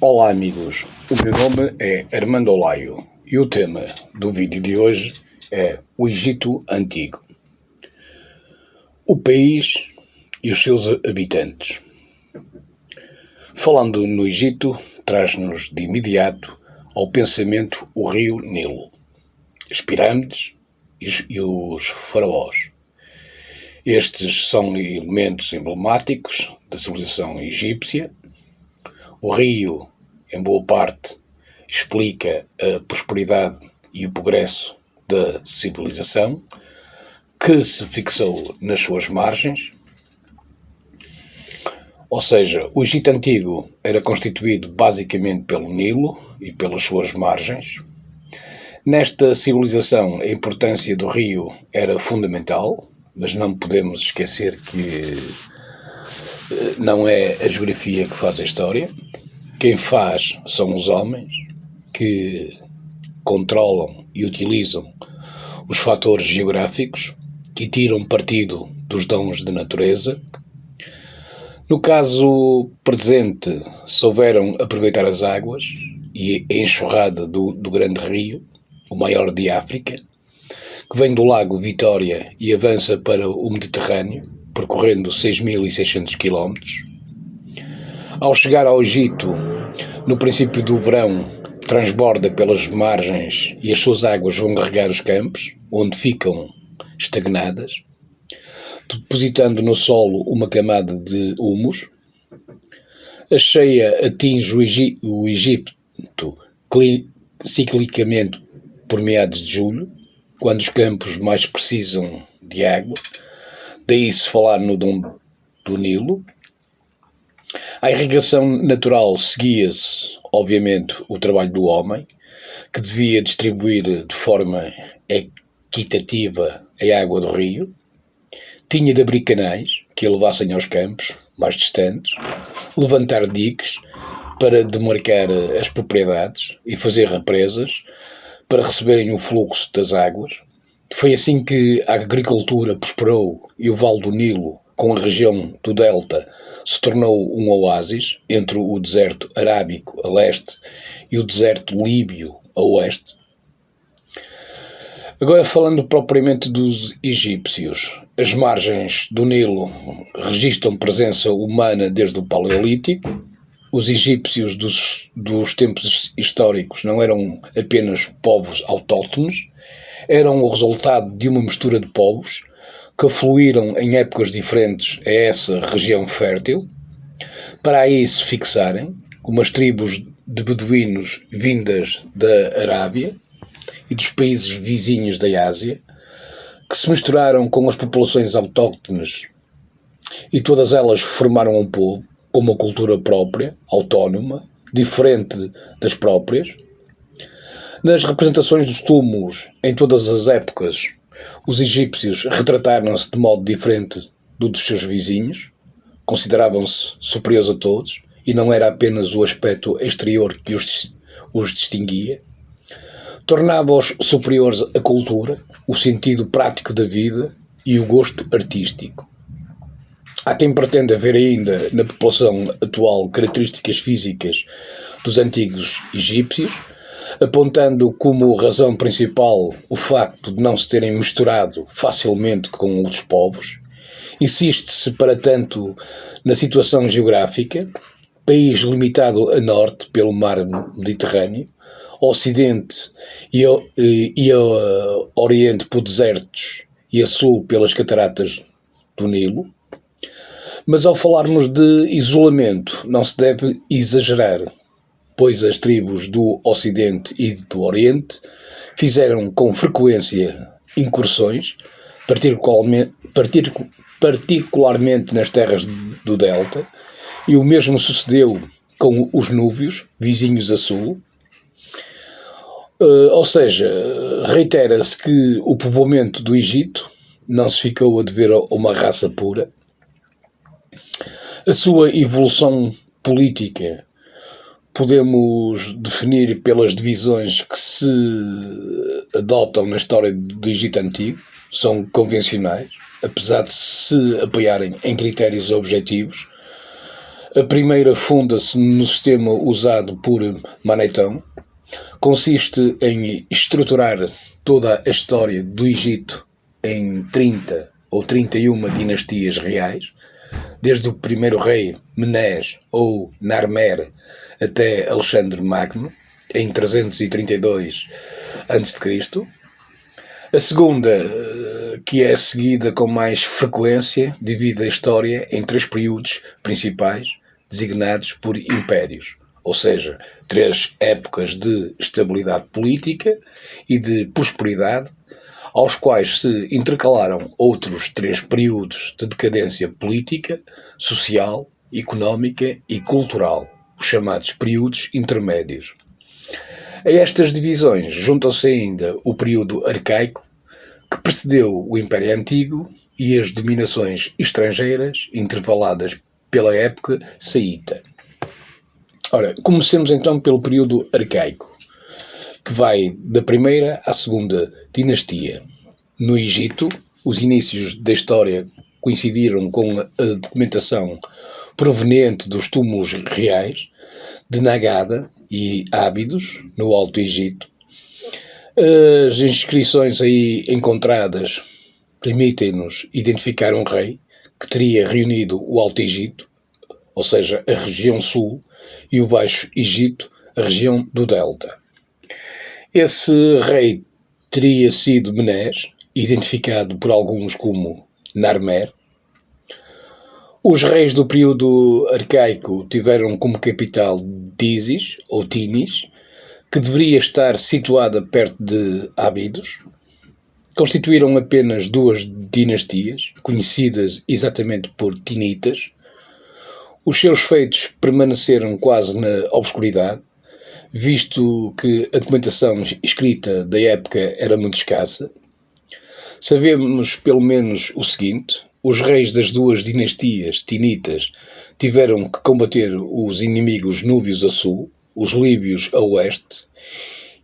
Olá amigos, o meu nome é Armando Olaio e o tema do vídeo de hoje é o Egito Antigo, o país e os seus habitantes. Falando no Egito, traz-nos de imediato ao pensamento o rio Nilo, as pirâmides e os faraós. Estes são elementos emblemáticos da civilização egípcia. O rio, em boa parte, explica a prosperidade e o progresso da civilização, que se fixou nas suas margens. Ou seja, o Egito Antigo era constituído basicamente pelo Nilo e pelas suas margens. Nesta civilização, a importância do rio era fundamental, mas não podemos esquecer que não é a geografia que faz a história. Quem faz são os homens, que controlam e utilizam os fatores geográficos, que tiram partido dos dons da natureza. No caso presente, souberam aproveitar as águas e a enxurrada do grande rio, o maior de África, que vem do lago Vitória e avança para o Mediterrâneo, percorrendo 6.600 km. Ao chegar ao Egito, no princípio do verão, transborda pelas margens e as suas águas vão regar os campos, onde ficam estagnadas, depositando no solo uma camada de humus. A cheia atinge o Egito ciclicamente por meados de julho, quando os campos mais precisam de água. Daí se falar no dom do Nilo. A irrigação natural seguia-se, obviamente, o trabalho do homem, que devia distribuir de forma equitativa a água do rio. Tinha de abrir canais que a levassem aos campos mais distantes, levantar diques para demarcar as propriedades e fazer represas para receberem o fluxo das águas. Foi assim que a agricultura prosperou e o Vale do Nilo, com a região do Delta, se tornou um oásis entre o deserto arábico a leste e o deserto líbio a oeste. Agora falando propriamente dos egípcios, as margens do Nilo registram presença humana desde o Paleolítico. Os egípcios dos tempos históricos não eram apenas povos autóctones, eram o resultado de uma mistura de povos que fluíram em épocas diferentes a essa região fértil, para aí se fixarem, como as tribos de beduínos vindas da Arábia e dos países vizinhos da Ásia, que se misturaram com as populações autóctones e todas elas formaram um povo com uma cultura própria, autónoma, diferente das próprias. Nas representações dos túmulos em todas as épocas, os egípcios retrataram-se de modo diferente do dos seus vizinhos, consideravam-se superiores a todos, e não era apenas o aspecto exterior que os distinguia. Tornava-os superiores à cultura, o sentido prático da vida e o gosto artístico. Há quem pretenda ver ainda na população atual características físicas dos antigos egípcios, apontando como razão principal o facto de não se terem misturado facilmente com outros povos. Insiste-se, para tanto, na situação geográfica, país limitado a norte pelo mar Mediterrâneo, a ocidente e a oriente por desertos e a sul pelas cataratas do Nilo. Mas ao falarmos de isolamento, não se deve exagerar, pois as tribos do Ocidente e do Oriente fizeram com frequência incursões, particularmente nas terras do Delta, e o mesmo sucedeu com os núbios, vizinhos a sul. Ou seja, reitera-se que o povoamento do Egito não se ficou a dever a uma raça pura. A sua evolução política podemos definir pelas divisões que se adotam na história do Egito Antigo. São convencionais, apesar de se apoiarem em critérios objetivos. A primeira funda-se no sistema usado por Manetão. Consiste em estruturar toda a história do Egito em 30 ou 31 dinastias reais, desde o primeiro rei Menés ou Narmer até Alexandre Magno, em 332 a.C. A segunda, que é seguida com mais frequência, divide a história em 3 períodos principais, designados por impérios, ou seja, 3 épocas de estabilidade política e de prosperidade, aos quais se intercalaram outros 3 períodos de decadência política, social, económica e cultural, os chamados períodos intermédios. A estas divisões juntam-se ainda o período arcaico, que precedeu o Império Antigo, e as dominações estrangeiras, intervaladas pela época saíta. Ora, comecemos então pelo período arcaico, que vai da primeira à segunda dinastia. No Egito, os inícios da história coincidiram com a documentação proveniente dos túmulos reais de Nagada e Ábidos, no Alto Egito. As inscrições aí encontradas permitem-nos identificar um rei que teria reunido o Alto Egito, ou seja, a região sul, e o Baixo Egito, a região do Delta. Esse rei teria sido Menés, identificado por alguns como Narmer. Os reis do período arcaico tiveram como capital Tisis, ou Tinis, que deveria estar situada perto de Ábidos. Constituíram apenas 2 dinastias, conhecidas exatamente por Tinitas. Os seus feitos permaneceram quase na obscuridade, visto que a documentação escrita da época era muito escassa. Sabemos pelo menos o seguinte: os reis das 2 dinastias tinitas tiveram que combater os inimigos núbios a sul, os líbios a oeste,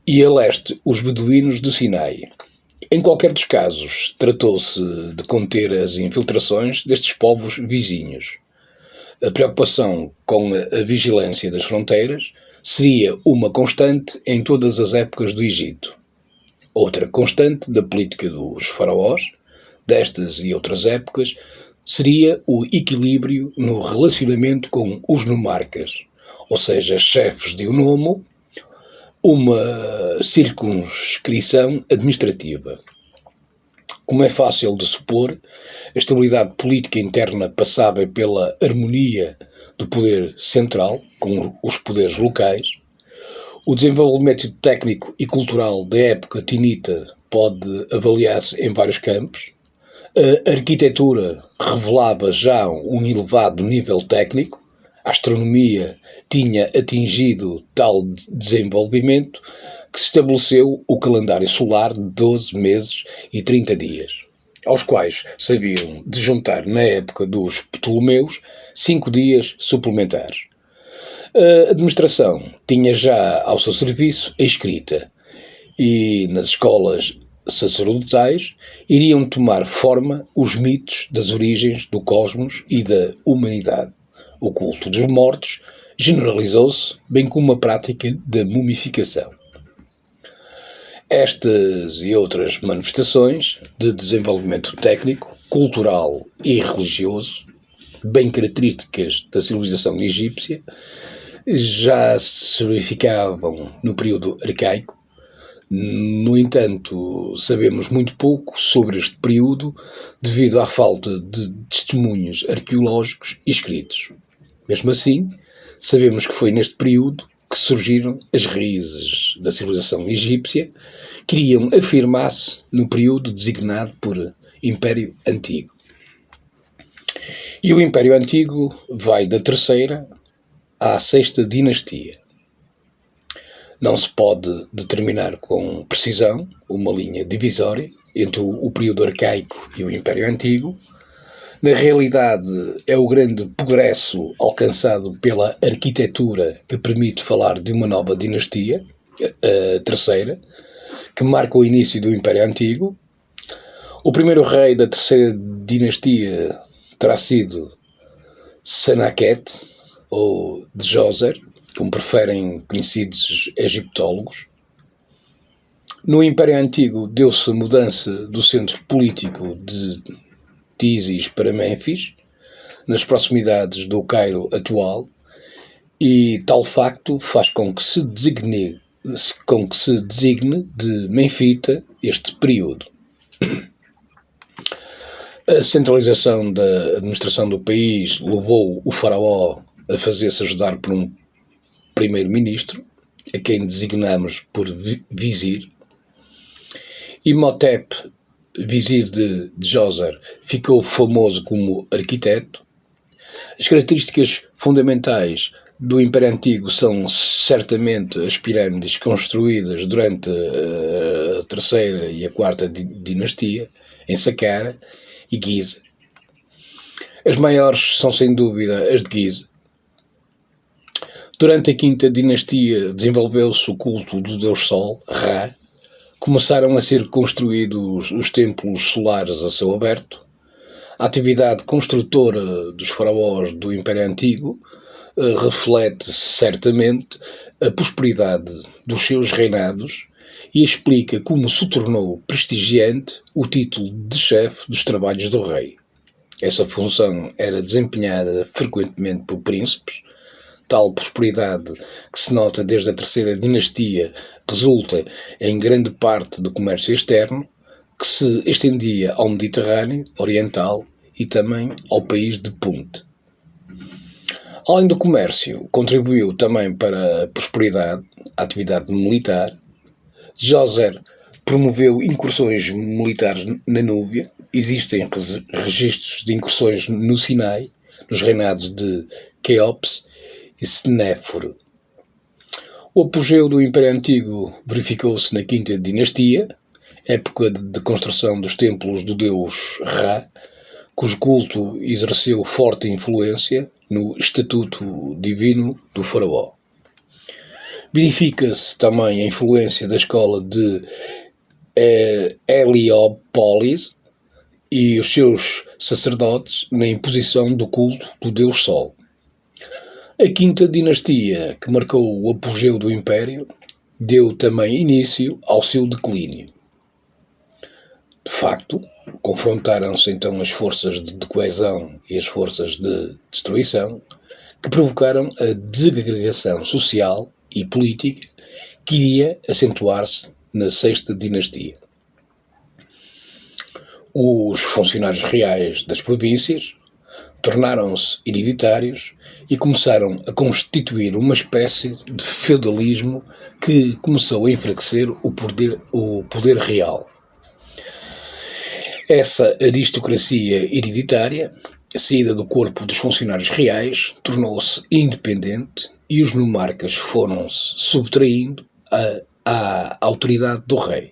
e a leste os beduínos do Sinai. Em qualquer dos casos, tratou-se de conter as infiltrações destes povos vizinhos. A preocupação com a vigilância das fronteiras seria uma constante em todas as épocas do Egito. Outra constante da política dos faraós, destas e outras épocas, seria o equilíbrio no relacionamento com os nomarcas, ou seja, chefes de um nomo, uma circunscrição administrativa. Como é fácil de supor, a estabilidade política interna passava pela harmonia do poder central com os poderes locais. O desenvolvimento técnico e cultural da época tinita pode avaliar-se em vários campos. A arquitetura revelava já um elevado nível técnico. A astronomia tinha atingido tal desenvolvimento que se estabeleceu o calendário solar de 12 meses e 30 dias, aos quais sabiam de juntar, na época dos Ptolomeus, 5 dias suplementares. A administração tinha já ao seu serviço a escrita, e nas escolas sacerdotais iriam tomar forma os mitos das origens do cosmos e da humanidade. O culto dos mortos generalizou-se, bem como a prática da mumificação. Estas e outras manifestações de desenvolvimento técnico, cultural e religioso, bem características da civilização egípcia, já se verificavam no período arcaico. No entanto, sabemos muito pouco sobre este período devido à falta de testemunhos arqueológicos escritos. Mesmo assim, sabemos que foi neste período que surgiram as raízes da civilização egípcia, que iriam afirmar-se no período designado por Império Antigo. E o Império Antigo vai da 3ª à 6ª dinastia. Não se pode determinar com precisão uma linha divisória entre o período arcaico e o Império Antigo. Na realidade, é o grande progresso alcançado pela arquitetura que permite falar de uma nova dinastia, a 3ª, que marca o início do Império Antigo. O primeiro rei da 3ª dinastia terá sido Senaquete, ou Djoser, como preferem conhecidos egiptólogos. No Império Antigo deu-se a mudança do centro político de Tisis para Mênfis, nas proximidades do Cairo atual, e tal facto faz com que se designe de Menfita este período. A centralização da administração do país levou o faraó a fazer-se ajudar por um primeiro-ministro, a quem designamos por vizir. Imhotep, vizir de Djoser, ficou famoso como arquiteto. As características fundamentais do Império Antigo são certamente as pirâmides construídas durante a terceira e a quarta dinastia, em Saqqara e Giza. As maiores são sem dúvida as de Giza. Durante a quinta dinastia desenvolveu-se o culto do deus Sol, Ra. Começaram a ser construídos os templos solares a céu aberto. A atividade construtora dos faraós do Império Antigo reflete certamente a prosperidade dos seus reinados e explica como se tornou prestigiante o título de chefe dos trabalhos do rei. Essa função era desempenhada frequentemente por príncipes. Tal prosperidade, que se nota desde a terceira dinastia, resulta em grande parte do comércio externo, que se estendia ao Mediterrâneo Oriental e também ao país de Punt. Além do comércio, contribuiu também para a prosperidade a atividade militar. Djoser promoveu incursões militares na Núbia. Existem registros de incursões no Sinai, nos reinados de Quéops e Snéforo. O apogeu do Império Antigo verificou-se na quinta dinastia, época de construção dos templos do deus Ra, cujo culto exerceu forte influência no estatuto divino do faraó. Verifica-se também a influência da escola de Heliópolis e os seus sacerdotes na imposição do culto do deus Sol. A quinta dinastia, que marcou o apogeu do Império, deu também início ao seu declínio. De facto, confrontaram-se então as forças de coesão e as forças de destruição, que provocaram a desagregação social e política que iria acentuar-se na sexta dinastia. Os funcionários reais das províncias tornaram-se hereditários e começaram a constituir uma espécie de feudalismo que começou a enfraquecer o poder real. Essa aristocracia hereditária, saída do corpo dos funcionários reais, tornou-se independente e os nomarcas foram-se subtraindo à autoridade do rei.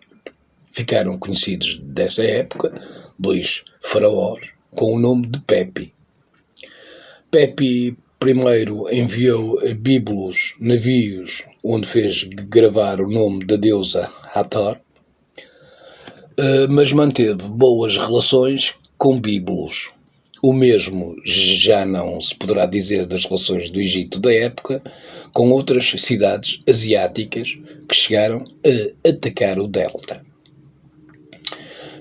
Ficaram conhecidos dessa época dois faraós com o nome de Pepi. Pepi I enviou a Bíbulos navios onde fez gravar o nome da deusa Hathor, mas manteve boas relações com Bíbulos. O mesmo já não se poderá dizer das relações do Egito da época com outras cidades asiáticas que chegaram a atacar o delta.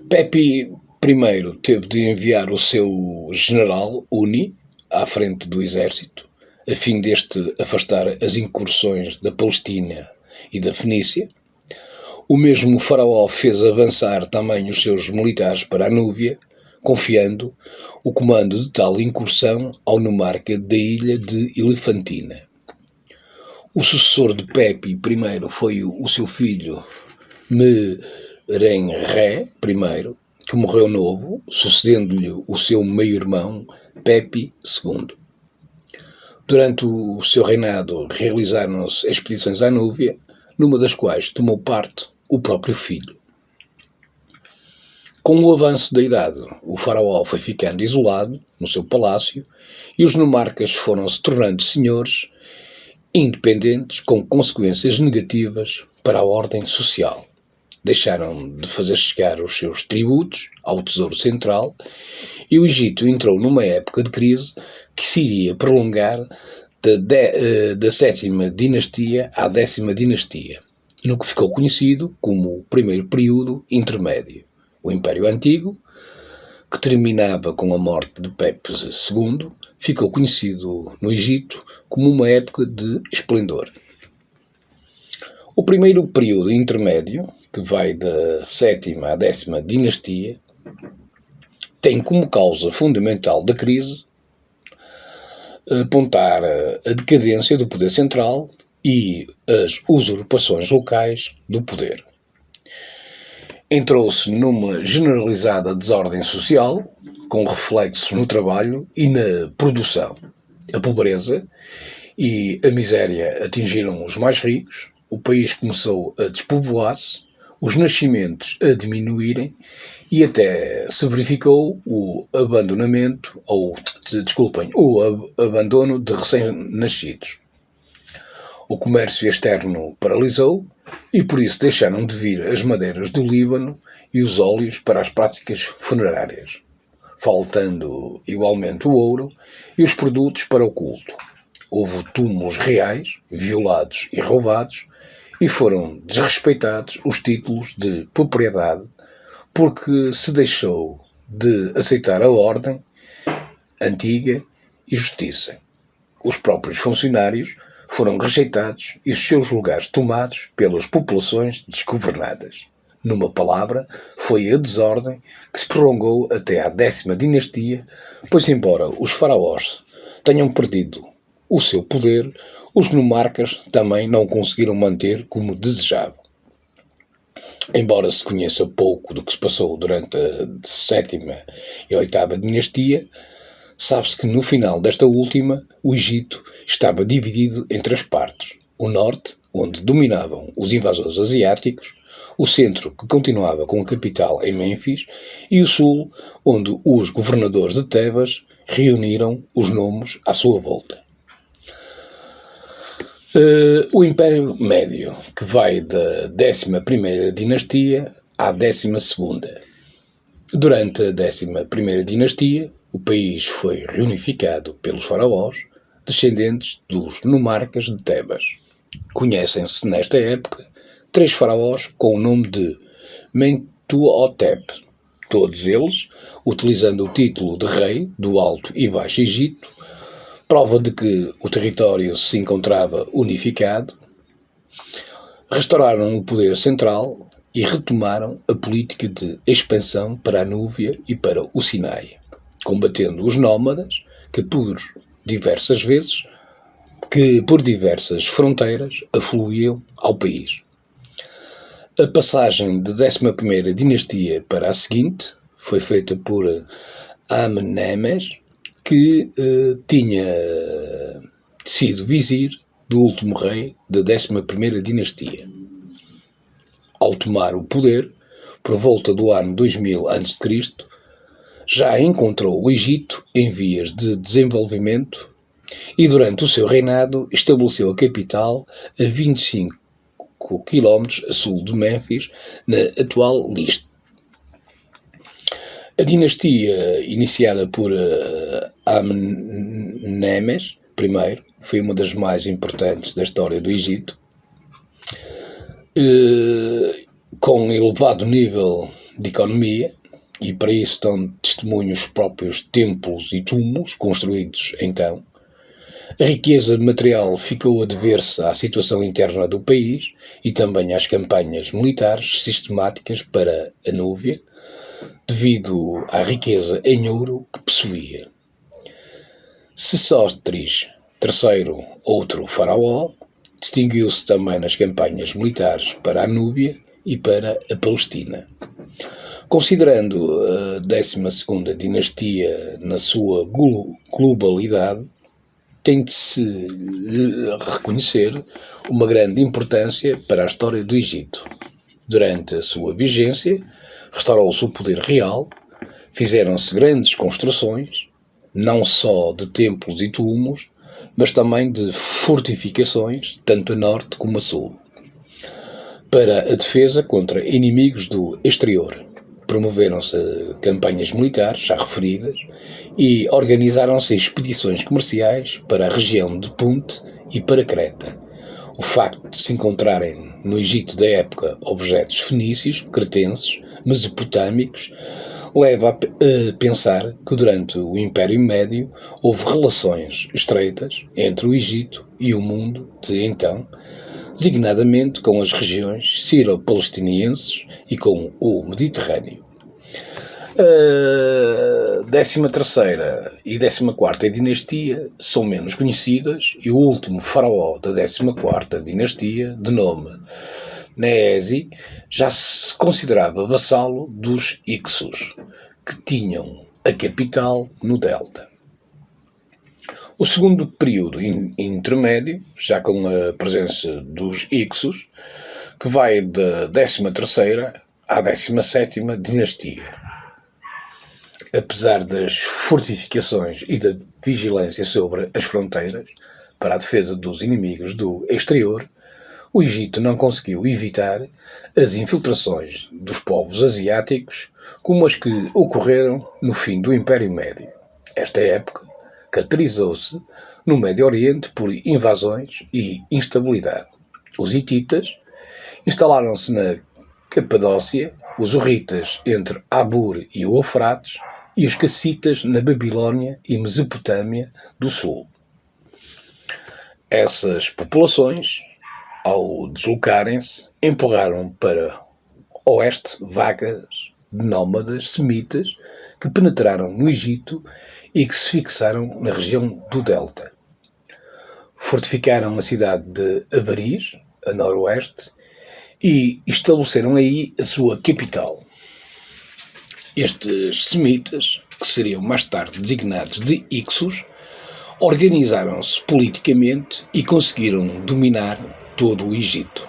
Pepi I teve de enviar o seu general Uni à frente do exército, a fim deste afastar as incursões da Palestina e da Fenícia. O mesmo faraó fez avançar também os seus militares para a Núbia, confiando o comando de tal incursão ao nomarca da ilha de Elefantina. O sucessor de Pepi I foi o seu filho Merenré I, que morreu novo, sucedendo-lhe o seu meio-irmão Pepi II. Durante o seu reinado realizaram-se expedições à Núbia, numa das quais tomou parte o próprio filho. Com o avanço da idade, o faraó foi ficando isolado no seu palácio e os nomarcas foram se tornando senhores independentes, com consequências negativas para a ordem social. Deixaram de fazer chegar os seus tributos ao Tesouro Central e o Egito entrou numa época de crise que se iria prolongar da sétima dinastia à 10ª dinastia, no que ficou conhecido como o primeiro período intermédio, o Império Antigo, que terminava com a morte de Pepe II, ficou conhecido no Egito como uma época de esplendor. O primeiro período intermédio, que vai da 7ª à 10ª dinastia, tem como causa fundamental da crise apontar a decadência do poder central e as usurpações locais do poder. Entrou-se numa generalizada desordem social, com reflexos no trabalho e na produção. A pobreza e a miséria atingiram os mais ricos, o país começou a despovoar-se, os nascimentos a diminuírem e até se verificou o abandono de recém-nascidos. O comércio externo paralisou e por isso deixaram de vir as madeiras do Líbano e os óleos para as práticas funerárias, faltando igualmente o ouro e os produtos para o culto. Houve túmulos reais, violados e roubados, e foram desrespeitados os títulos de propriedade porque se deixou de aceitar a ordem antiga e justiça. Os próprios funcionários foram rejeitados e os seus lugares tomados pelas populações desgovernadas. Numa palavra, foi a desordem que se prolongou até à 10ª dinastia, pois embora os faraós tenham perdido o seu poder, os nomarcas também não conseguiram manter como desejavam. Embora se conheça pouco do que se passou durante a 7ª e 8ª dinastia, sabe-se que no final desta última, o Egito estava dividido entre as partes. O norte, onde dominavam os invasores asiáticos, o centro, que continuava com a capital em Mênfis, e o sul, onde os governadores de Tebas reuniram os nomes à sua volta. O Império Médio, que vai da 11ª dinastia à 12ª. Durante a 11ª dinastia, o país foi reunificado pelos faraós, descendentes dos nomarcas de Tebas. Conhecem-se nesta época 3 faraós com o nome de Mentuhotep, todos eles utilizando o título de rei do Alto e Baixo Egito, prova de que o território se encontrava unificado. Restauraram o poder central e retomaram a política de expansão para a Núbia e para o Sinai, combatendo os nómadas que por diversas fronteiras afluíam ao país. A passagem da 11ª dinastia para a seguinte foi feita por Amenemés, que tinha sido vizir do último rei da 11ª dinastia. Ao tomar o poder, por volta do ano 2000 a.C., já encontrou o Egito em vias de desenvolvimento e durante o seu reinado estabeleceu a capital a 25 km a sul de Mênfis, na atual Liste. A dinastia, iniciada por Amenemés I, foi uma das mais importantes da história do Egito, com elevado nível de economia, e para isso dão testemunho os próprios templos e túmulos construídos então. A riqueza material ficou a dever-se à situação interna do país e também às campanhas militares sistemáticas para a Núbia, devido à riqueza em ouro que possuía. Sesostris III, outro faraó, distinguiu-se também nas campanhas militares para a Núbia e para a Palestina. Considerando a 12ª dinastia na sua globalidade, tem de se reconhecer uma grande importância para a história do Egito. Durante a sua vigência, restaurou-se o poder real, fizeram-se grandes construções, não só de templos e túmulos, mas também de fortificações, tanto a norte como a sul, para a defesa contra inimigos do exterior. Promoveram-se campanhas militares, já referidas, e organizaram-se expedições comerciais para a região de Punt e para Creta. O facto de se encontrarem no Egito da época objetos fenícios, cretenses, mesopotâmicos, leva a pensar que durante o Império Médio houve relações estreitas entre o Egito e o mundo de então, designadamente com as regiões siro-palestinienses e com o Mediterrâneo. A 13ª e 14ª dinastia são menos conhecidas e o último faraó da 14ª dinastia, de nome Neesi, já se considerava vassalo dos Hyksos, que tinham a capital no delta. O segundo período intermédio, já com a presença dos Hyksos, que vai da 13ª à 17ª dinastia. Apesar das fortificações e da vigilância sobre as fronteiras para a defesa dos inimigos do exterior, o Egito não conseguiu evitar as infiltrações dos povos asiáticos como as que ocorreram no fim do Império Médio. Esta época caracterizou-se no Médio Oriente por invasões e instabilidade. Os hititas instalaram-se na Capadócia, os hurritas entre Abur e o Eufrates e os cassitas na Babilónia e Mesopotâmia do Sul. Essas populações, ao deslocarem-se, empurraram para oeste vagas de nómadas semitas que penetraram no Egito e que se fixaram na região do delta. Fortificaram a cidade de Avaris, a noroeste, e estabeleceram aí a sua capital. Estes semitas, que seriam mais tarde designados de Hyksos, organizaram-se politicamente e conseguiram dominar todo o Egito.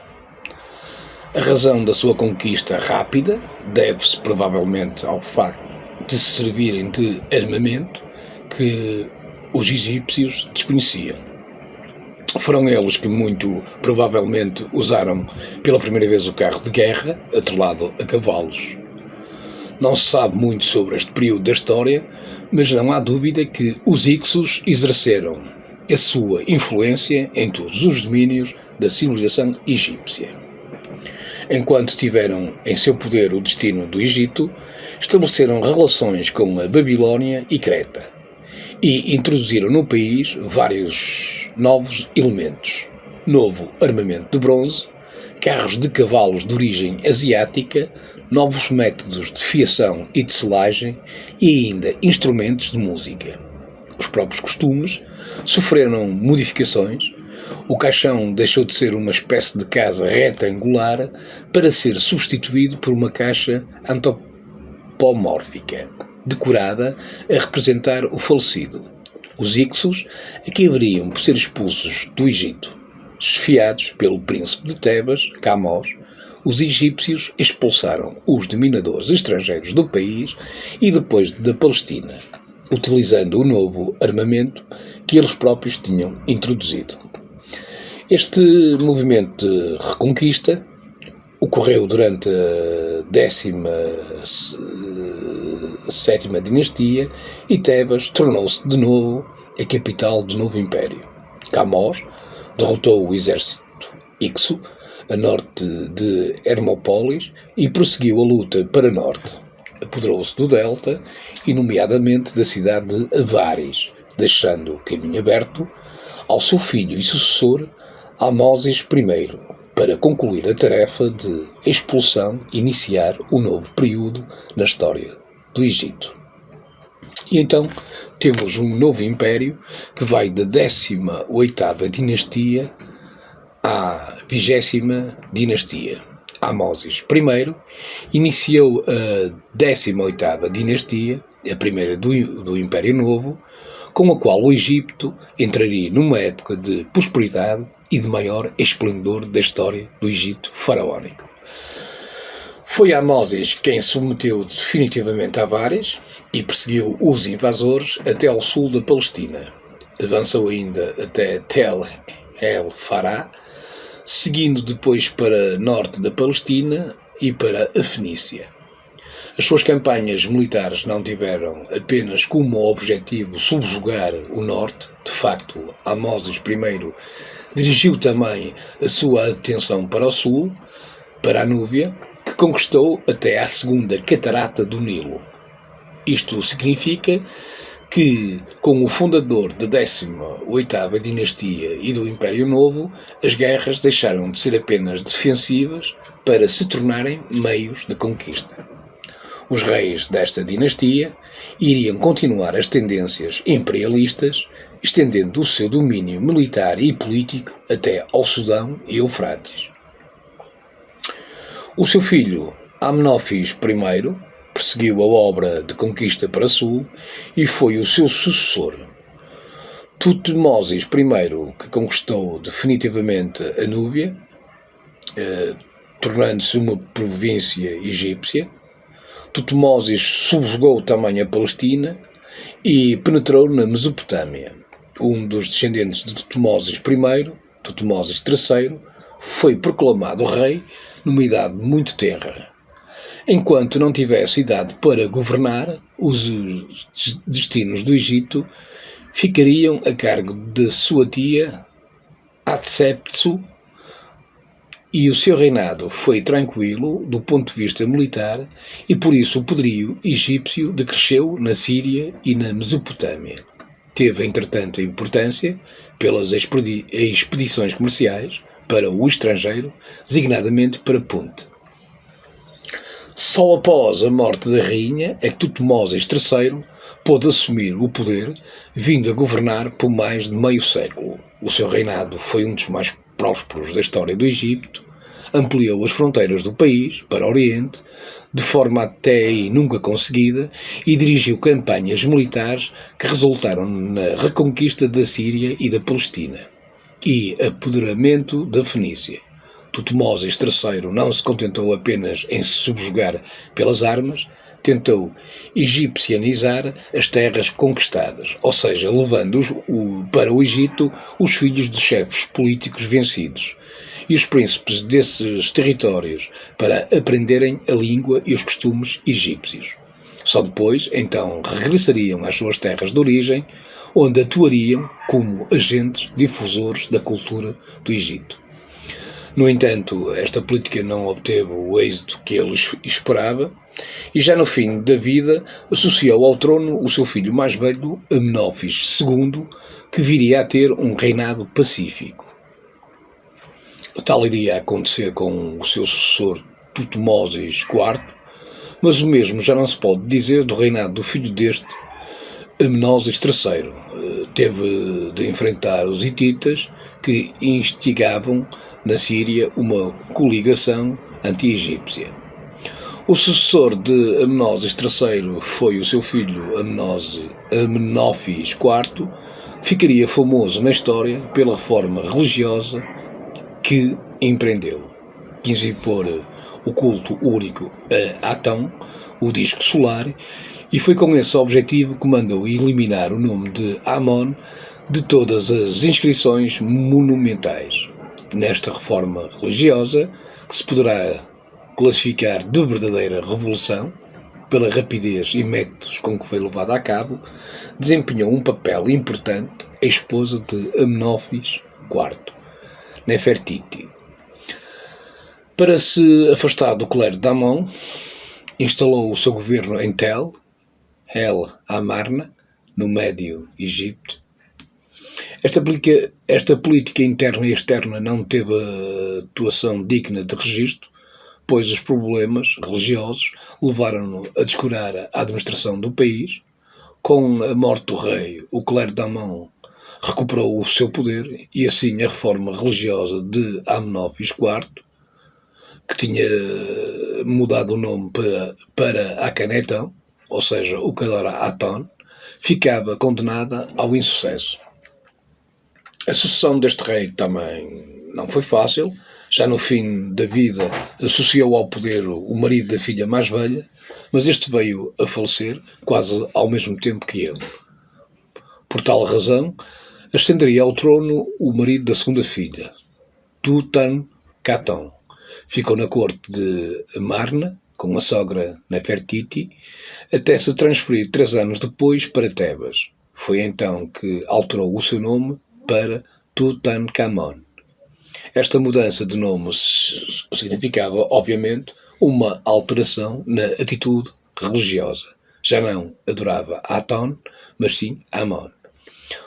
A razão da sua conquista rápida deve-se provavelmente ao facto de se servirem de armamento que os egípcios desconheciam. Foram eles que muito provavelmente usaram pela primeira vez o carro de guerra, atrelado a cavalos. Não se sabe muito sobre este período da história, mas não há dúvida que os Hyksos exerceram a sua influência em todos os domínios da civilização egípcia. Enquanto tiveram em seu poder o destino do Egito, estabeleceram relações com a Babilónia e Creta e introduziram no país vários novos elementos: novo armamento de bronze, carros de cavalos de origem asiática, novos métodos de fiação e de selagem e ainda instrumentos de música. Os próprios costumes sofreram modificações. O caixão deixou de ser uma espécie de casa retangular para ser substituído por uma caixa antropomórfica, decorada a representar o falecido. Os Hyksos acabariam por ser expulsos do Egito. Esfiados pelo príncipe de Tebas, Camós, os egípcios expulsaram os dominadores estrangeiros do país e depois da Palestina, utilizando o novo armamento que eles próprios tinham introduzido. Este movimento de reconquista ocorreu durante a 17ª dinastia e Tebas tornou-se de novo a capital do novo império. Camós derrotou o exército Hykso a norte de Hermópolis e prosseguiu a luta para norte. Apoderou-se do delta e nomeadamente da cidade de Avaris, deixando o caminho aberto ao seu filho e sucessor Amoses I, para concluir a tarefa de expulsão e iniciar o novo período na história do Egito. E então temos um novo império que vai da 18ª dinastia à 20ª dinastia. Amoses I iniciou a 18ª dinastia, a primeira do Império Novo, com a qual o Egito entraria numa época de prosperidade e de maior esplendor da história do Egito faraónico. Foi Amoses quem submeteu definitivamente a Avaris e perseguiu os invasores até ao sul da Palestina. Avançou ainda até Tel el-Fará, seguindo depois para norte da Palestina e para a Fenícia. As suas campanhas militares não tiveram apenas como objetivo subjugar o norte. De facto, Ahmose I dirigiu também a sua atenção para o sul, para a Núbia, que conquistou até à segunda catarata do Nilo. Isto significa que, com o fundador da 18ª dinastia e do Império Novo, as guerras deixaram de ser apenas defensivas para se tornarem meios de conquista. Os reis desta dinastia iriam continuar as tendências imperialistas, estendendo o seu domínio militar e político até ao Sudão e Eufrates. O seu filho, Amenophis I, perseguiu a obra de conquista para sul e foi o seu sucessor. Tutmosis I, que conquistou definitivamente a Núbia, tornando-se uma província egípcia. Tutmosis subjugou também a Palestina e penetrou na Mesopotâmia. Um dos descendentes de Tutmosis I, Tutmosis III, foi proclamado rei numa idade muito tenra. Enquanto não tivesse idade para governar, os destinos do Egito ficariam a cargo de sua tia Hatshepsut, e o seu reinado foi tranquilo do ponto de vista militar e por isso o poderio egípcio decresceu na Síria e na Mesopotâmia. Teve, entretanto, importância pelas expedições comerciais para o estrangeiro, designadamente para Punt. Só após a morte da rainha é que Tutmosis III pôde assumir o poder, vindo a governar por mais de meio século. O seu reinado foi um dos mais prósperos da história do Egito, ampliou as fronteiras do país para o Oriente, de forma até aí nunca conseguida, e dirigiu campanhas militares que resultaram na reconquista da Síria e da Palestina, e apoderamento da Fenícia. Tutmosis III não se contentou apenas em se subjugar pelas armas, tentou egipcianizar as terras conquistadas, ou seja, levando para o Egito os filhos de chefes políticos vencidos e os príncipes desses territórios para aprenderem a língua e os costumes egípcios. Só depois, então, regressariam às suas terras de origem, onde atuariam como agentes difusores da cultura do Egito. No entanto, esta política não obteve o êxito que ele esperava e já no fim da vida associou ao trono o seu filho mais velho, Amenófis II, que viria a ter um reinado pacífico. Tal iria acontecer com o seu sucessor Tutmosis IV, mas o mesmo já não se pode dizer do reinado do filho deste, Amenófis III. Teve de enfrentar os hititas, que instigavam na Síria uma coligação anti-egípcia. O sucessor de Amenófis III foi o seu filho Amenófis IV, que ficaria famoso na história pela reforma religiosa que empreendeu. Quis impor o culto único a Atão, o disco solar, e foi com esse objetivo que mandou eliminar o nome de Amon de todas as inscrições monumentais. Nesta reforma religiosa, que se poderá classificar de verdadeira revolução, pela rapidez e métodos com que foi levada a cabo, desempenhou um papel importante a esposa de Amenófis IV, Nefertiti. Para se afastar do clero de Amon, instalou o seu governo em Tel El Amarna, no Médio Egito. Esta política interna e externa não teve atuação digna de registro, pois os problemas religiosos levaram-no a descurar a administração do país. Com a morte do rei, o clero de Amon recuperou o seu poder e assim a reforma religiosa de Amenófis IV, que tinha mudado o nome para Akenatão, ou seja, o que era Aton, ficava condenada ao insucesso. A sucessão deste rei também não foi fácil. Já no fim da vida associou ao poder o marido da filha mais velha, mas este veio a falecer quase ao mesmo tempo que ele. Por tal razão, ascenderia ao trono o marido da segunda filha, Tutankhaton. Ficou na corte de Amarna, com a sogra Nefertiti, até se transferir 3 anos depois para Tebas. Foi então que alterou o seu nome para Tutankhamon. Esta mudança de nome significava, obviamente, uma alteração na atitude religiosa. Já não adorava Aton, mas sim Amon.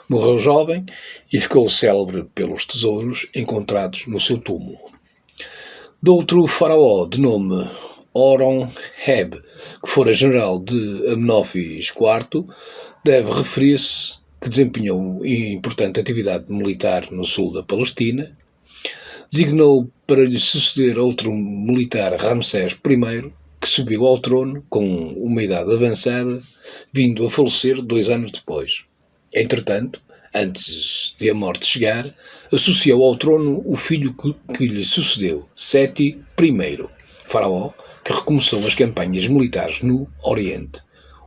Morreu jovem e ficou célebre pelos tesouros encontrados no seu túmulo. De outro faraó de nome Horemheb, que fora general de Amenófis IV, deve referir-se que desempenhou importante atividade militar no sul da Palestina, designou para lhe suceder outro militar, Ramsés I, que subiu ao trono com uma idade avançada, vindo a falecer 2 anos depois. Entretanto, antes de a morte chegar, associou ao trono o filho que lhe sucedeu, Seti I, faraó, que recomeçou as campanhas militares no Oriente.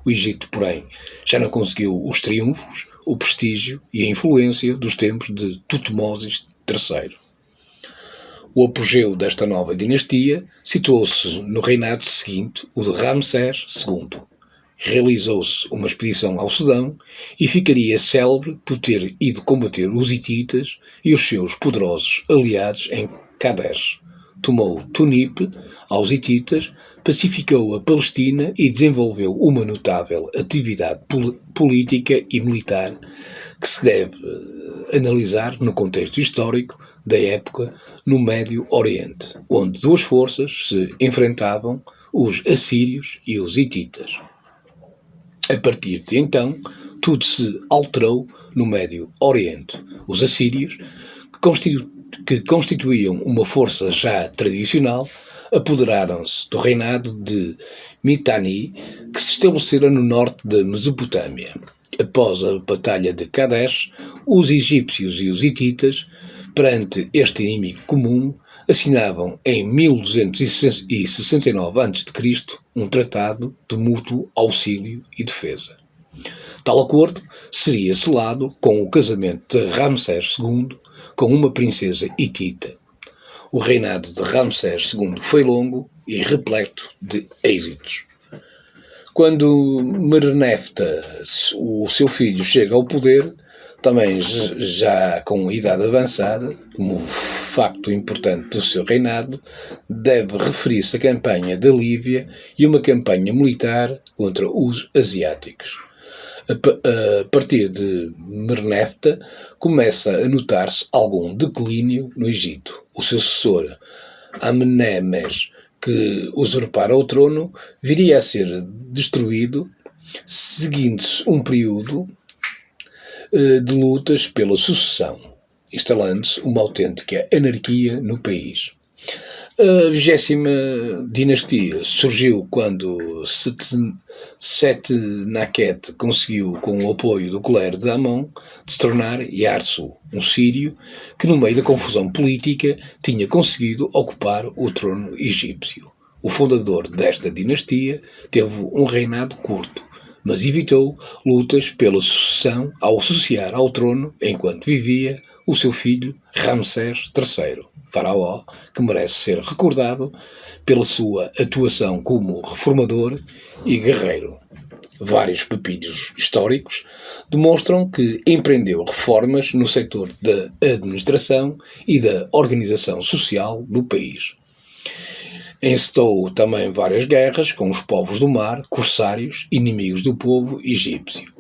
O Egito, porém, já não conseguiu os triunfos, o prestígio e a influência dos tempos de Tutmoses III. O apogeu desta nova dinastia situou-se no reinado seguinte, o de Ramsés II. Realizou-se uma expedição ao Sudão e ficaria célebre por ter ido combater os hititas e os seus poderosos aliados em Kadesh. Tomou Tunip aos hititas, pacificou a Palestina e desenvolveu uma notável atividade política e militar que se deve analisar no contexto histórico da época no Médio Oriente, onde 2 forças se enfrentavam, os assírios e os hititas. A partir de então, tudo se alterou no Médio Oriente. Os assírios, que constituíam uma força já tradicional, apoderaram-se do reinado de Mitanni, que se estabelecera no norte da Mesopotâmia. Após a Batalha de Kadesh, os egípcios e os hititas, perante este inimigo comum, assinavam em 1269 a.C. um tratado de mútuo auxílio e defesa. Tal acordo seria selado com o casamento de Ramsés II com uma princesa hitita. O reinado de Ramsés II foi longo e repleto de êxitos. Quando Mernefta, o seu filho, chega ao poder, também já com idade avançada, como facto importante do seu reinado, deve referir-se à campanha da Líbia e uma campanha militar contra os asiáticos. A partir de Mernefta, começa a notar-se algum declínio no Egito. O seu sucessor, Amenemes, que usurpara o trono, viria a ser destruído, seguindo-se um período de lutas pela sucessão, instalando-se uma autêntica anarquia no país. A 20ª dinastia surgiu quando Sete-Naquete conseguiu, com o apoio do clero de Amon, destronar Yarsu, um sírio que, no meio da confusão política, tinha conseguido ocupar o trono egípcio. O fundador desta dinastia teve um reinado curto, mas evitou lutas pela sucessão ao associar ao trono, enquanto vivia, o seu filho Ramsés III, faraó, que merece ser recordado pela sua atuação como reformador e guerreiro. Vários papéis históricos demonstram que empreendeu reformas no setor da administração e da organização social do país. Encetou também várias guerras com os povos do mar, corsários, inimigos do povo egípcio.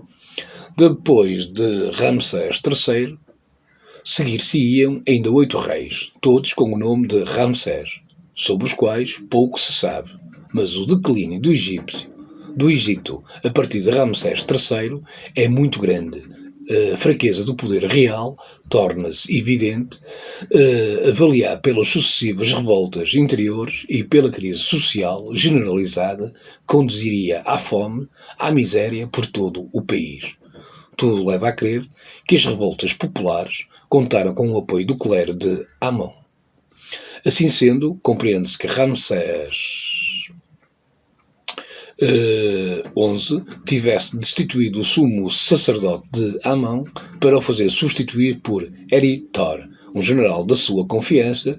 Depois de Ramsés III, seguir-se-iam ainda 8 reis, todos com o nome de Ramsés, sobre os quais pouco se sabe, mas o declínio do Egito a partir de Ramsés III é muito grande. A fraqueza do poder real torna-se evidente, avaliar pelas sucessivas revoltas interiores e pela crise social generalizada, conduziria à fome, à miséria por todo o país. Tudo leva a crer que as revoltas populares contaram com o apoio do clero de Amon. Assim sendo, compreende-se que Ramsés XI tivesse destituído o sumo sacerdote de Amon para o fazer substituir por Eritor, um general da sua confiança,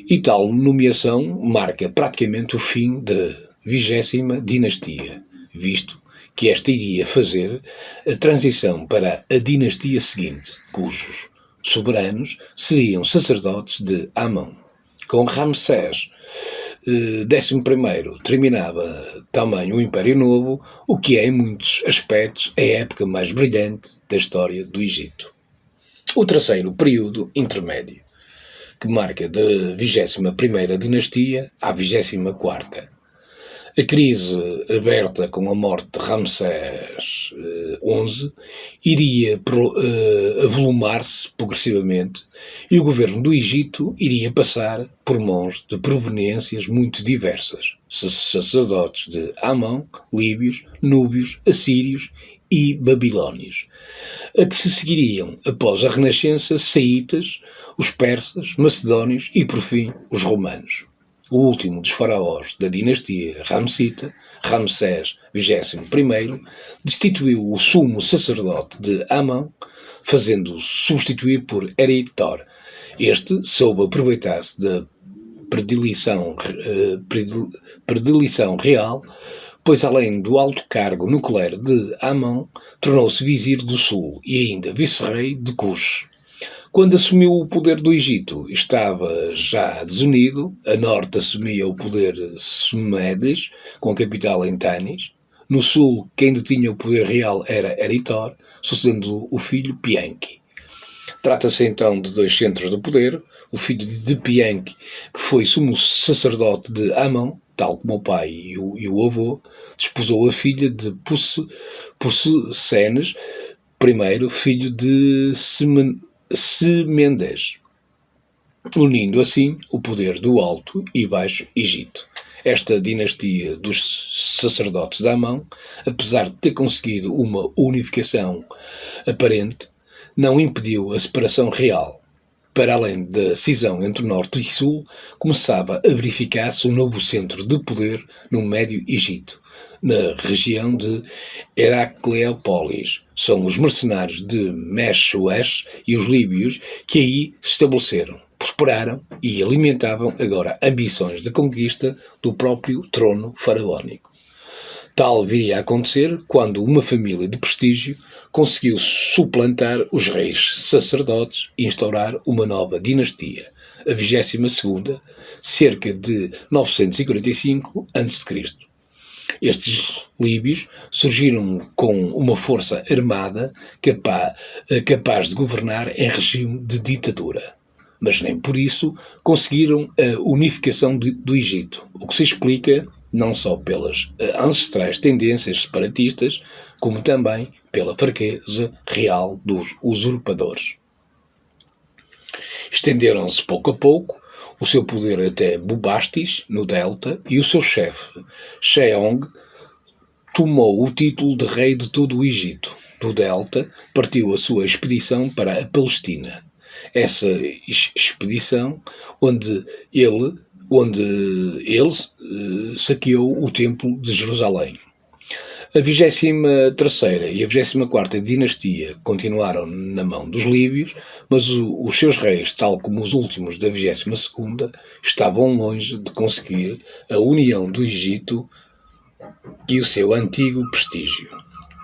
e tal nomeação marca praticamente o fim da 20ª dinastia, visto que esta iria fazer a transição para a dinastia seguinte, cujos soberanos seriam sacerdotes de Amon. Com Ramsés XI terminava também o Império Novo, o que é, em muitos aspectos, a época mais brilhante da história do Egito. O terceiro período intermédio, que marca da 21ª dinastia à 24ª. A crise aberta com a morte de Ramsés XI iria avolumar-se progressivamente e o governo do Egito iria passar por mãos de proveniências muito diversas, sacerdotes de Amon, líbios, núbios, assírios e babilónios, a que se seguiriam, após a Renascença, saítas, os persas, macedónios e, por fim, os romanos. O último dos faraós da dinastia ramessita, Ramsés XXI, destituiu o sumo sacerdote de Amon, fazendo-o substituir por Eritor. Este soube aproveitar-se da predileção real, pois além do alto cargo no clero de Amon, tornou-se vizir do sul e ainda vice-rei de Cush. Quando assumiu o poder do Egito, estava já desunido. A norte assumia o poder Sumedes, com a capital em Tanis. No sul, quem detinha o poder real era Eritor, sucedendo o filho Pianki. Trata-se então de dois centros do poder. O filho de Pianki, que foi sumo sacerdote de Amon, tal como o pai e o avô, desposou a filha de Pussenes, primeiro filho de Semendes, unindo assim o poder do Alto e Baixo Egito. Esta dinastia dos sacerdotes de Amon, apesar de ter conseguido uma unificação aparente, não impediu a separação real. Para além da cisão entre Norte e Sul, começava a verificar-se um novo centro de poder no Médio Egito, na região de Heracleópolis. São os mercenários de Meshuesh e os líbios que aí se estabeleceram, prosperaram e alimentavam agora ambições de conquista do próprio trono faraónico. Tal viria a acontecer quando uma família de prestígio conseguiu suplantar os reis sacerdotes e instaurar uma nova dinastia, a 22ª, cerca de 945 a.C. Estes líbios surgiram com uma força armada capaz de governar em regime de ditadura. Mas nem por isso conseguiram a unificação do Egito, o que se explica não só pelas ancestrais tendências separatistas, como também pela fraqueza real dos usurpadores. Estenderam-se pouco a pouco o seu poder até Bubastis, no delta, e o seu chefe, Sheong, tomou o título de rei de todo o Egito. Do delta, partiu a sua expedição para a Palestina. Essa expedição onde ele saqueou o Templo de Jerusalém. A 23ª e a 24ª dinastia continuaram na mão dos líbios, mas os seus reis, tal como os últimos da 22ª, estavam longe de conseguir a união do Egito e o seu antigo prestígio.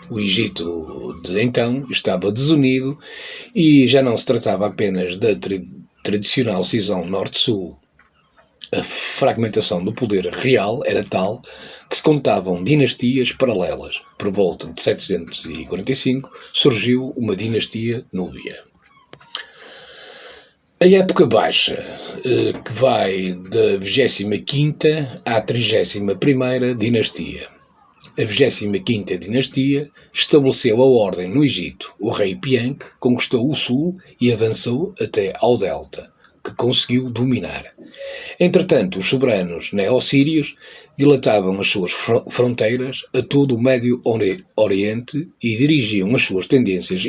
O Egito de então estava desunido e já não se tratava apenas da tradicional cisão norte-sul. A fragmentação do poder real era tal que se contavam dinastias paralelas. Por volta de 745 surgiu uma dinastia núbia. A época baixa, que vai da 25ª à 31ª dinastia. A 25ª dinastia estabeleceu a ordem no Egito. O rei Pianki conquistou o sul e avançou até ao delta, que conseguiu dominar. Entretanto, os soberanos neo-sírios dilatavam as suas fronteiras a todo o Médio Oriente e dirigiam as suas tendências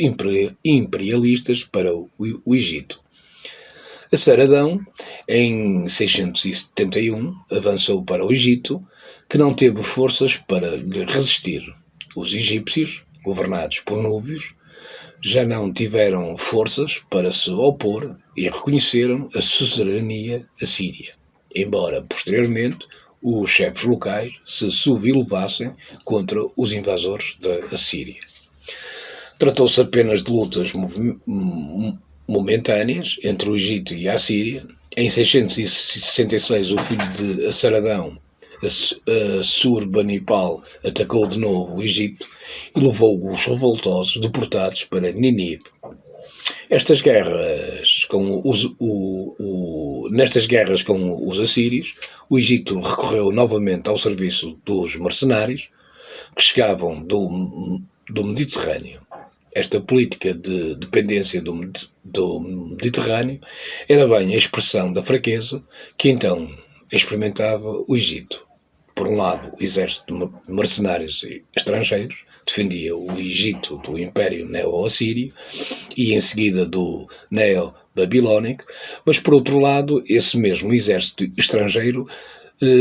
imperialistas para o Egito. Assaradão, em 671, avançou para o Egito, que não teve forças para lhe resistir. Os egípcios, governados por núbios, já não tiveram forças para se opor e reconheceram a suzerania assíria, embora posteriormente os chefes locais se sublevassem contra os invasores da Assíria. Tratou-se apenas de lutas momentâneas entre o Egito e a Assíria. Em 666, o filho de Assaradão, Assurbanipal, atacou de novo o Egito e levou os revoltosos deportados para Nínive. Nestas guerras com os assírios, o Egito recorreu novamente ao serviço dos mercenários que chegavam do Mediterrâneo. Esta política de dependência do Mediterrâneo era bem a expressão da fraqueza que então experimentava o Egito. Por um lado, o exército de mercenários estrangeiros defendia o Egito do Império Neo-Assírio e em seguida do Neo-Babilónico, mas por outro lado, esse mesmo exército estrangeiro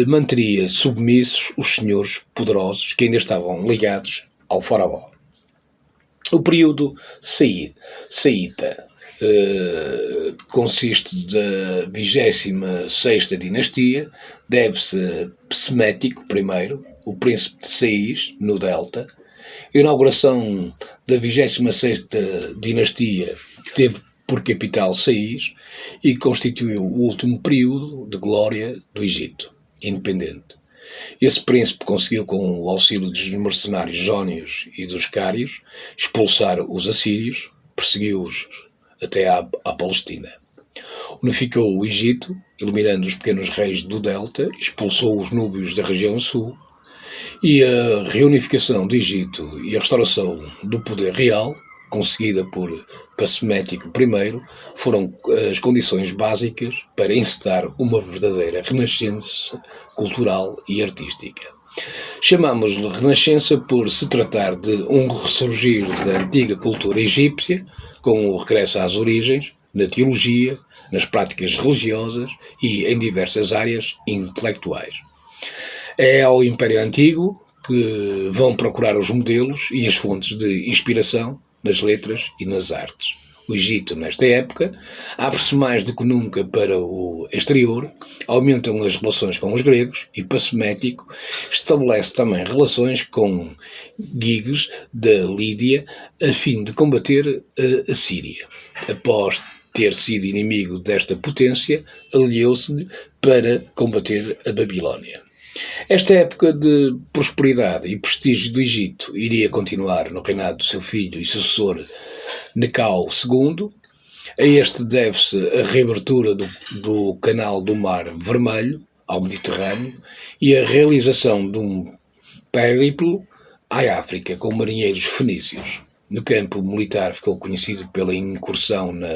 manteria submissos os senhores poderosos que ainda estavam ligados ao faraó. O período saíta consiste da 26ª dinastia, deve-se a Psemético I, o príncipe de Sais, no Delta. A inauguração da 26ª dinastia teve por capital Sais e constituiu o último período de glória do Egito independente. Esse príncipe conseguiu, com o auxílio dos mercenários jónios e dos cários, expulsar os assírios, perseguiu-os até à Palestina. Unificou o Egito, eliminando os pequenos reis do Delta, expulsou os núbios da região sul, e a reunificação do Egito e a restauração do poder real, conseguida por Psemético I, foram as condições básicas para encetar uma verdadeira renascença cultural e artística. Chamamos-lhe Renascença por se tratar de um ressurgir da antiga cultura egípcia, com o regresso às origens, na teologia, nas práticas religiosas e em diversas áreas intelectuais. É ao Império Antigo que vão procurar os modelos e as fontes de inspiração nas letras e nas artes. O Egito, nesta época, abre-se mais do que nunca para o exterior, aumentam as relações com os gregos e Psemético estabelece também relações com Giges da Lídia a fim de combater a Síria. Após ter sido inimigo desta potência, aliou-se-lhe para combater a Babilónia. Esta época de prosperidade e prestígio do Egito iria continuar no reinado do seu filho e sucessor Necau II. A este deve-se a reabertura do canal do Mar Vermelho ao Mediterrâneo e a realização de um périplo à África com marinheiros fenícios. No campo militar ficou conhecido pela incursão na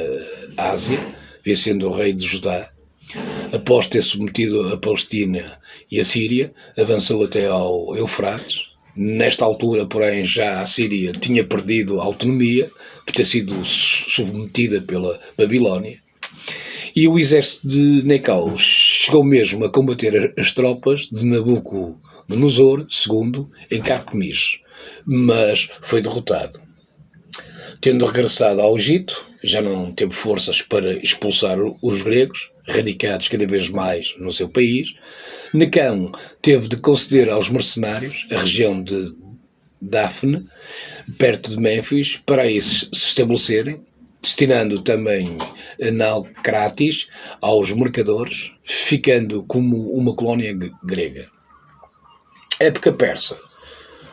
Ásia, vencendo o rei de Judá. Após ter submetido a Palestina e a Síria, avançou até ao Eufrates. Nesta altura, porém, já a Síria tinha perdido a autonomia por ter sido submetida pela Babilónia. E o exército de Necau chegou mesmo a combater as tropas de Nabucodonosor II em Carquemis, mas foi derrotado. Tendo regressado ao Egito, já não teve forças para expulsar os gregos, radicados cada vez mais no seu país. Necau teve de conceder aos mercenários a região de Dafne, perto de Mênfis, para aí se estabelecerem, destinando também Naucratis aos mercadores, ficando como uma colónia grega. Época persa,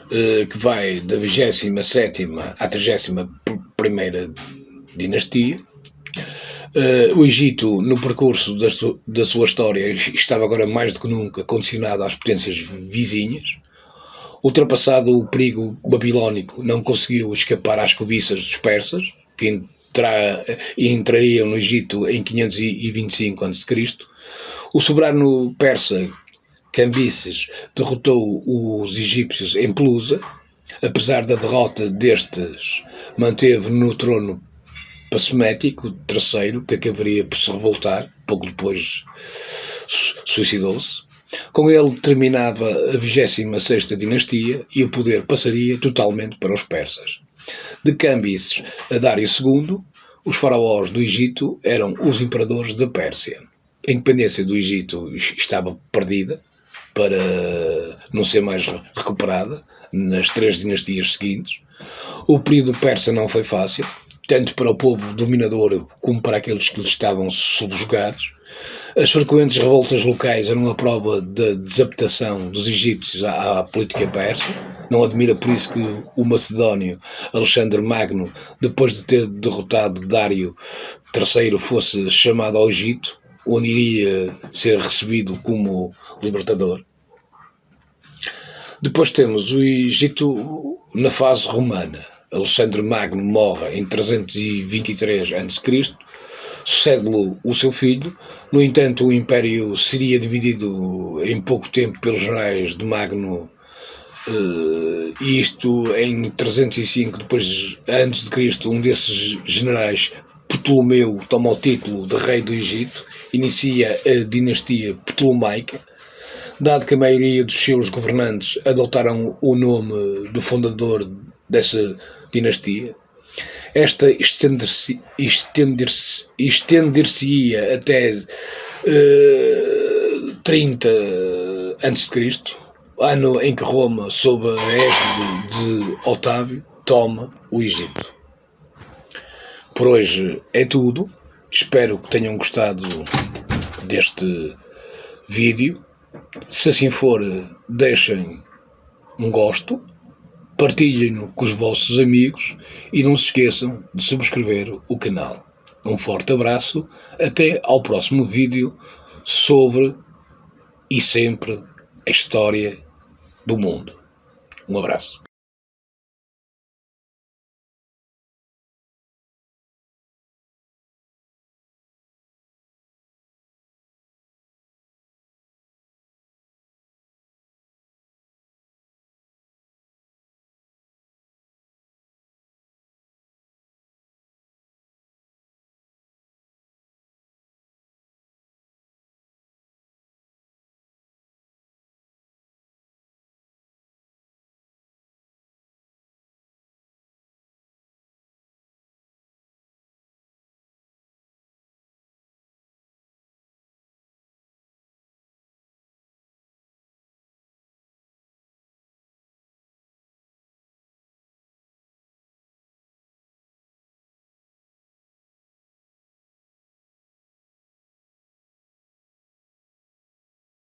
que vai da 27ª à 31ª dinastia. O Egito, no percurso da sua história, estava agora mais do que nunca condicionado às potências vizinhas. Ultrapassado o perigo babilónico, não conseguiu escapar às cobiças dos persas, que entrariam no Egito em 525 a.C. O soberano persa Cambises derrotou os egípcios em Pelusa. Apesar da derrota destes, manteve no trono Psemético III, que acabaria por se revoltar, pouco depois suicidou-se. Com ele terminava a 26ª dinastia e o poder passaria totalmente para os persas. De Cambises a Dário II, Os faraós do Egito eram os imperadores da Pérsia. A independência do Egito estava perdida para não ser mais recuperada nas 3 dinastias seguintes. O período persa não foi fácil, tanto para o povo dominador como para aqueles que lhes estavam subjugados. As frequentes revoltas locais eram a prova da desadaptação dos egípcios à política persa. Não admira por isso que o macedónio Alexandre Magno, depois de ter derrotado Dário III, fosse chamado ao Egito, onde iria ser recebido como libertador. Depois temos o Egito na fase romana. Alexandre Magno morre em 323 a.C., sucede-lhe o seu filho. No entanto, o Império seria dividido em pouco tempo pelos generais de Magno, e isto em 305 depois antes de Cristo. Um desses generais, Ptolomeu, toma o título de rei do Egito, inicia a dinastia ptolomaica. Dado que a maioria dos seus governantes adotaram o nome do fundador dessa dinastia, esta estender-se-ia até 30 a.C., ano em que Roma, sob a égide de Otávio, toma o Egito. Por hoje é tudo. Espero que tenham gostado deste vídeo. Se assim for, deixem um gosto, partilhem-no com os vossos amigos e não se esqueçam de subscrever o canal. Um forte abraço, até ao próximo vídeo sobre e sempre a história do mundo. Um abraço.